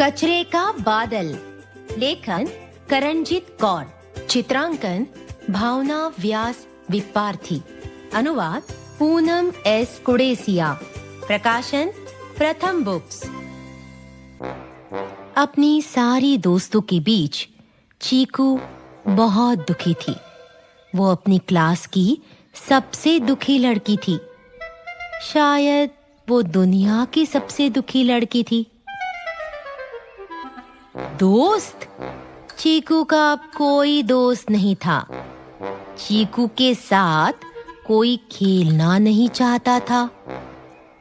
कचरे का बादल। लेखन करणजीत कौर। चित्रांकन भावना व्यास विपार्थी। अनुवाद पूनम एस कुडेसिया। प्रकाशन प्रथम बुक्स। अपनी सारी दोस्तों के बीच चीकू बहुत दुखी थी। वो अपनी क्लास की सबसे दुखी लड़की थी। शायद वो दुनिया की सबसे दुखी लड़की थी। दोस्त? चीकू का अब कोई दोस्त नहीं था। चीकू के साथ कोई खेलना नहीं चाहता था,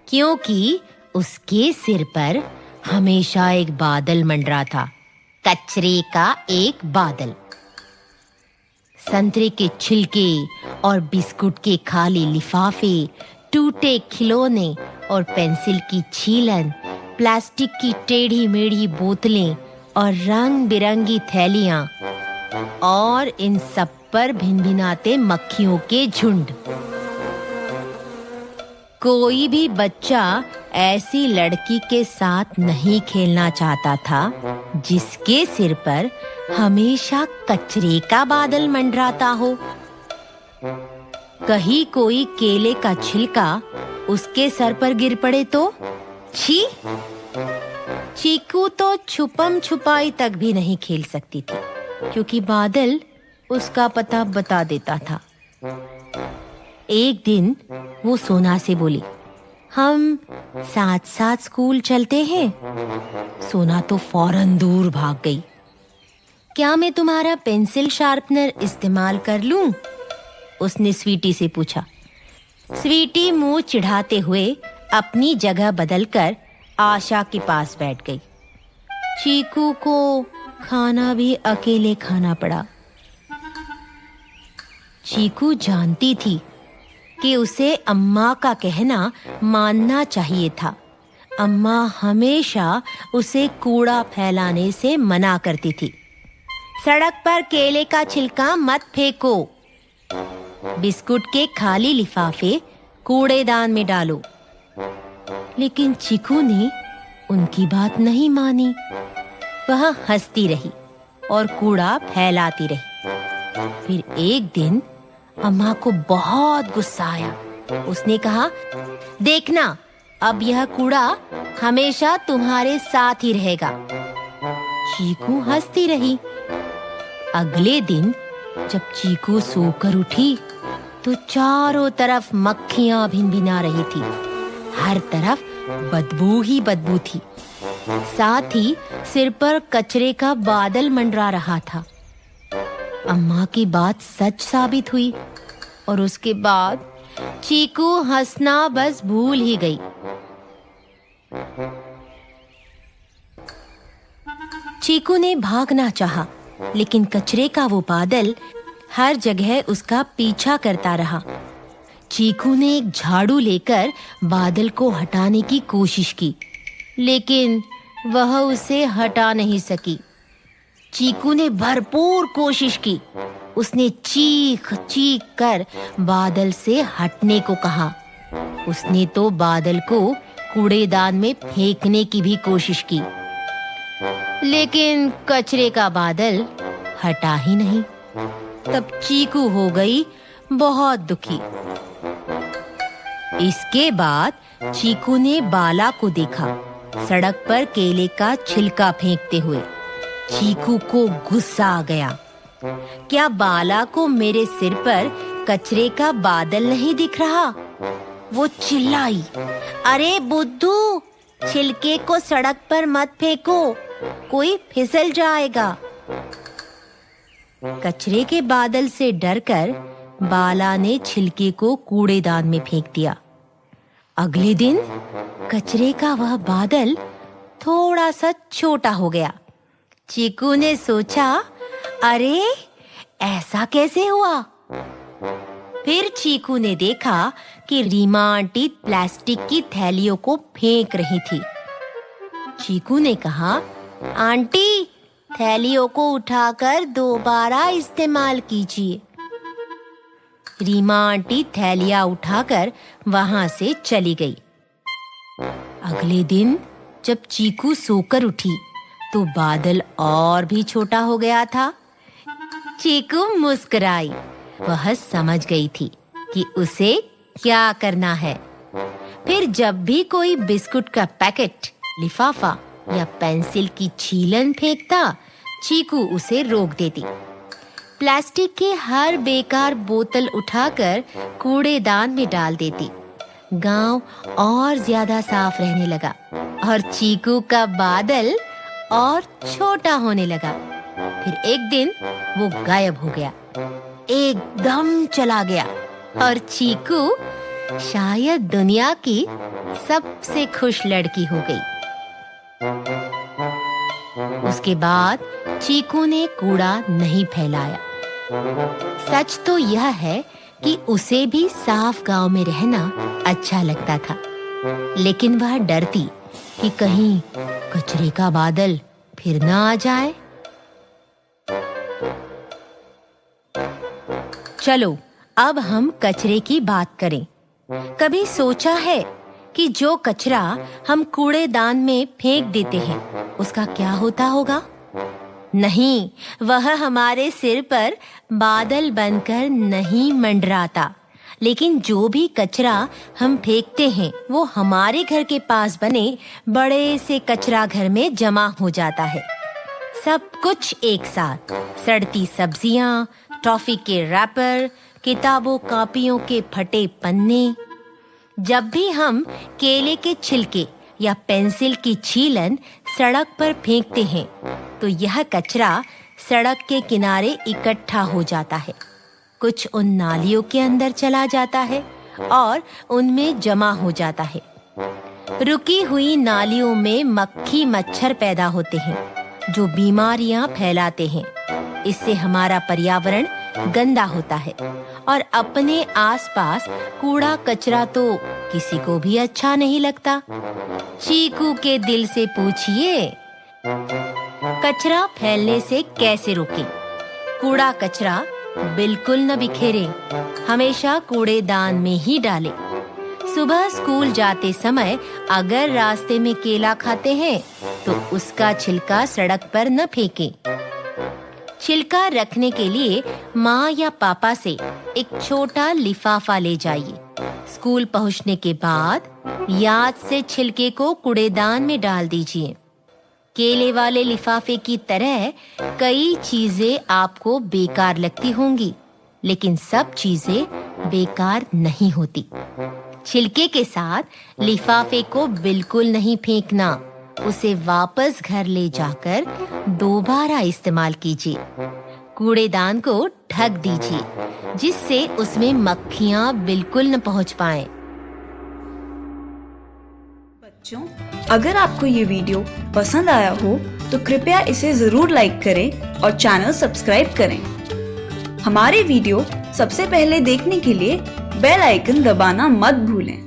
क्योंकि उसके सिर पर हमेशा एक बादल मंडरा था, कचरे का एक बादल। संतरे के छिलके और बिस्कुट के खाली लिफाफे, टूटे खिलौने और पेंसिल की छीलन, प्लास्टिक की टेढ़ी मेढ़ी बोतलें और रंग बिरंगी थैलियां, और इन सब पर भिनभिनाते मक्खियों के झुंड। कोई भी बच्चा ऐसी लड़की के साथ नहीं खेलना चाहता था जिसके सिर पर हमेशा कचरे का बादल मंडराता हो। कहीं कोई केले का छिलका उसके सर पर गिर पड़े तो छी! चीकू तो छुपम छुपाई तक भी नहीं खेल सकती थी, क्योंकि बादल उसका पता बता देता था। एक दिन वो सोना से बोली, हम साथ साथ स्कूल चलते हैं। सोना तो फौरन दूर भाग गई। क्या मैं तुम्हारा पेंसिल शार्पनर इस्तेमाल कर लूं? उसने स्वीटी से पूछा। स्वीटी मुंह चिढ़ाते हुए अपनी जगह बदलकर आशा के पास बैठ गई। चीकू को खाना भी अकेले खाना पड़ा। चीकू जानती थी कि उसे अम्मा का कहना मानना चाहिए था। अम्मा हमेशा उसे कूड़ा फैलाने से मना करती थी। सड़क पर केले का छिलका मत फेंको। बिस्कुट के खाली लिफाफे कूड़ेदान में डालो। लेकिन चीकू ने उनकी बात नहीं मानी। वह हंसती रही और कूड़ा फैलाती रही। फिर एक दिन अम्मा को बहुत गुस्सा आया। उसने कहा, देखना, अब यह कूड़ा हमेशा तुम्हारे साथ ही रहेगा। चीकू हंसती रही। अगले दिन जब चीकू सोकर उठी तो चारों तरफ मक्खियां भिनभिना रही थी। हर तरफ बदबू ही बदबू थी। साथ ही सिर पर कचरे का बादल मंडरा रहा था। अम्मा की बात सच साबित हुई और उसके बाद चीकू हंसना बस भूल ही गई। चीकू ने भागना चाहा, लेकिन कचरे का वो बादल हर जगह उसका पीछा करता रहा। चीकू ने एक झाड़ू लेकर बादल को हटाने की कोशिश की, लेकिन वह उसे हटा नहीं सकी। चीकू ने भरपूर कोशिश की। उसने चीख चीख कर बादल से हटने को कहा। उसने तो बादल को कूड़ेदान में फेंकने की भी कोशिश की, लेकिन कचरे का बादल हटा ही नहीं। तब चीकू हो गई बहुत दुखी। इसके बाद चीकू ने बाला को देखा, सड़क पर केले का छिलका फेंकते हुए। चीकू को गुस्सा आ गया। क्या बाला को मेरे सिर पर कचरे का बादल नहीं दिख रहा? वो चिल्लाई, अरे बुद्धू, छिलके को सड़क पर मत फेंको, कोई फिसल जाएगा। कचरे के बादल से डरकर बाला ने छिलके को कूड़ेदान में फेंक दिया। अगले दिन कचरे का वह बादल थोड़ा सा छोटा हो गया। चीकू ने सोचा, अरे ऐसा कैसे हुआ? फिर चीकू ने देखा कि रीमा आंटी प्लास्टिक की थैलियों को फेंक रही थी। चीकू ने कहा, आंटी, थैलियों को उठाकर दोबारा इस्तेमाल कीजिए। रीमा आंटी थैलियां उठाकर वहां से चली गई। अगले दिन जब चीकू सोकर उठी तो बादल और भी छोटा हो गया था। चीकू मुस्कुराई। वह समझ गई थी कि उसे क्या करना है। फिर जब भी कोई बिस्कुट का पैकेट, लिफाफा या पेंसिल की छीलन फेंकता, चीकू उसे रोक देती। प्लास्टिक के हर बेकार बोतल उठाकर कूड़ेदान में डाल देती। गांव और ज्यादा साफ रहने लगा और चीकू का बादल और छोटा होने लगा। फिर एक दिन वो गायब हो गया, एकदम चला गया और चीकू शायद दुनिया की सबसे खुश लड़की हो गई। उसके बाद चीकू ने कूड़ा नहीं फैलाया। सच तो यह है कि उसे भी साफ गांव में रहना अच्छा लगता था, लेकिन वह डरती कि कहीं कचरे का बादल फिर ना आ जाए। चलो अब हम कचरे की बात करें। कभी सोचा है कि जो कचरा हम कूड़ेदान में फेंक देते हैं, उसका क्या होता होगा? नहीं, वह हमारे सिर पर बादल बनकर नहीं मंडराता, लेकिन जो भी कचरा हम फेंकते हैं वो हमारे घर के पास बने बड़े से कचरा घर में जमा हो जाता है। सब कुछ एक साथ, सड़ती सब्जियां, टॉफी के रैपर, किताबों कापियों के फटे पन्ने। जब भी हम केले के छिलके या पेंसिल की छीलन सड़क पर फेंकते हैं, तो यह कचरा सड़क के किनारे इकट्ठा हो जाता है। कुछ उन नालियों के अंदर चला जाता है और उनमें जमा हो जाता है। रुकी हुई नालियों में मक्खी मच्छर पैदा होते हैं, जो बीमारियां फैलाते हैं। इससे हमारा पर्यावरण गंदा होता है और अपने आसपास कूड़ा कचरा तो किसी को भी अच्छा नहीं लगता। चीकू के दिल से पूछिए, कचरा फैलने से कैसे रोकें? कूड़ा कचरा बिल्कुल न बिखेरें, हमेशा कूड़ेदान में ही डालें। सुबह स्कूल जाते समय अगर रास्ते में केला खाते हैं तो उसका छिलका सड़क पर न फेंकें। छिलका रखने के लिए माँ या पापा से एक छोटा लिफाफा ले जाइए। स्कूल पहुँचने के बाद याद से छिलके को कूड़ेदान में डाल दीजिए। केले वाले लिफाफे की तरह कई चीजें आपको बेकार लगती होंगी, लेकिन सब चीजें बेकार नहीं होती। छिलके के साथ लिफाफे को बिल्कुल नहीं फेंकना, उसे वापस घर ले जाकर दोबारा इस्तेमाल कीजिए। कूड़ेदान को ढक दीजिए, जिससे उसमें मक्खियां बिल्कुल न पहुंच पाएं। बच्चों, अगर आपको ये वीडियो पसंद आया हो तो कृपया इसे जरूर लाइक करें और चैनल सब्सक्राइब करें। हमारे वीडियो सबसे पहले देखने के लिए बेल आइकन दबाना मत भूलें।